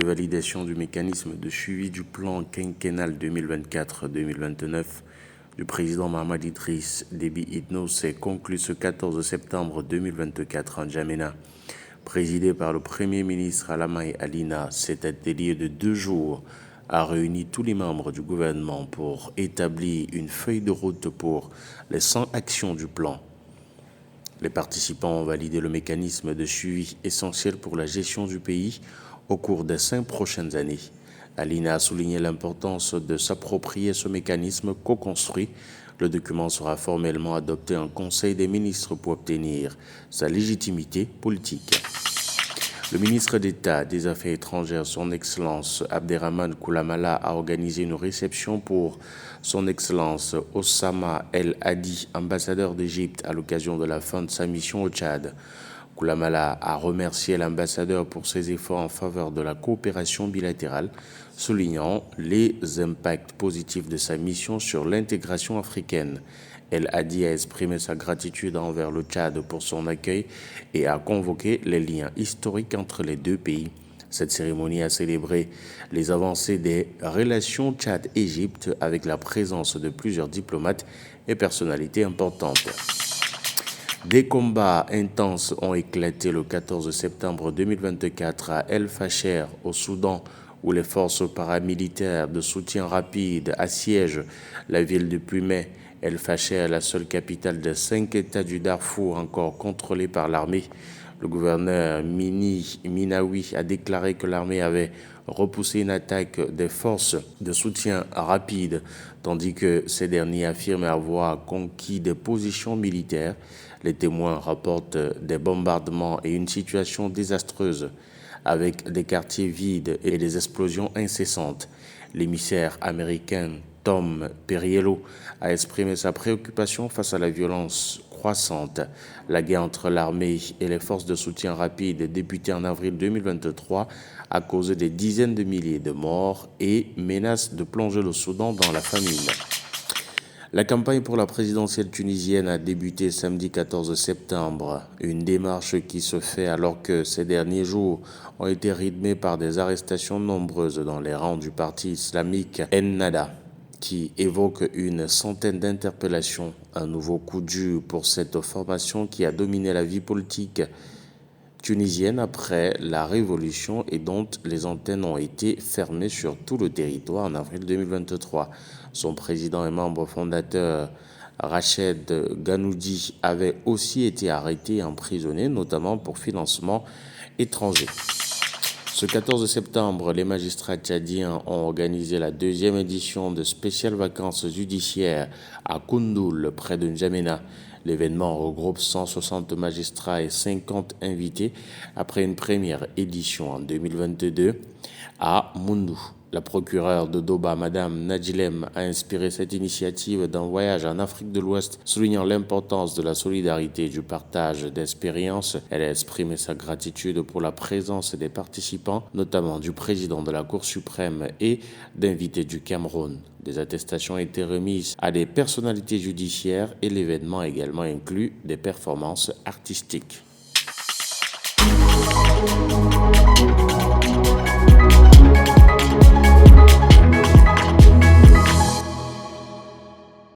validation du mécanisme de suivi du plan quinquennal 2024-2029 du président Mahamat Idriss Déby Itno s'est conclu ce 14 septembre 2024 en N'Djamena. Présidé par le Premier ministre Alamaï Alina, cet atelier de 2 jours a réuni tous les membres du gouvernement pour établir une feuille de route pour les 100 actions du plan. Les participants ont validé le mécanisme de suivi essentiel pour la gestion du pays au cours des 5 prochaines années. Alina a souligné l'importance de s'approprier ce mécanisme co-construit. Le document sera formellement adopté en Conseil des ministres pour obtenir sa légitimité politique. Le ministre d'État des Affaires étrangères, son Excellence Abderrahmane Koulamala, a organisé une réception pour son Excellence Osama El Hadi, ambassadeur d'Égypte, à l'occasion de la fin de sa mission au Tchad. Koulamala a remercié l'ambassadeur pour ses efforts en faveur de la coopération bilatérale, soulignant les impacts positifs de sa mission sur l'intégration africaine. El Hadi a exprimé sa gratitude envers le Tchad pour son accueil et a convoqué les liens historiques entre les 2 pays. Cette cérémonie a célébré les avancées des relations Tchad-Égypte avec la présence de plusieurs diplomates et personnalités importantes. Des combats intenses ont éclaté le 14 septembre 2024 à El Fasher, au Soudan, où les forces paramilitaires de soutien rapide assiègent la ville depuis mai. El Fasher, la seule capitale des 5 États du Darfour encore contrôlée par l'armée. Le gouverneur Minawi a déclaré que l'armée avait repoussé une attaque des forces de soutien rapide, tandis que ces derniers affirment avoir conquis des positions militaires. Les témoins rapportent des bombardements et une situation désastreuse, avec des quartiers vides et des explosions incessantes. L'émissaire américain Tom Perriello a exprimé sa préoccupation face à la violence croissante. La guerre entre l'armée et les forces de soutien rapide débutée en avril 2023 a causé des dizaines de milliers de morts et menace de plonger le Soudan dans la famine. La campagne pour la présidentielle tunisienne a débuté samedi 14 septembre, une démarche qui se fait alors que ces derniers jours ont été rythmés par des arrestations nombreuses dans les rangs du parti islamique Ennahda, qui évoque une centaine d'interpellations, un nouveau coup dur pour cette formation qui a dominé la vie politique tunisienne après la révolution et dont les antennes ont été fermées sur tout le territoire en avril 2023. Son président et membre fondateur, Rached Ghanoudi, avait aussi été arrêté et emprisonné, notamment pour financement étranger. Ce 14 septembre, les magistrats tchadiens ont organisé la 2e édition de spéciales vacances judiciaires à Koundoul, près de N'Djamena. L'événement regroupe 160 magistrats et 50 invités après une première édition en 2022 à Moundou. La procureure de Doba, Madame Nadjilem, a inspiré cette initiative d'un voyage en Afrique de l'Ouest, soulignant l'importance de la solidarité et du partage d'expériences. Elle a exprimé sa gratitude pour la présence des participants, notamment du président de la Cour suprême et d'invités du Cameroun. Des attestations ont été remises à des personnalités judiciaires et l'événement a également inclus des performances artistiques.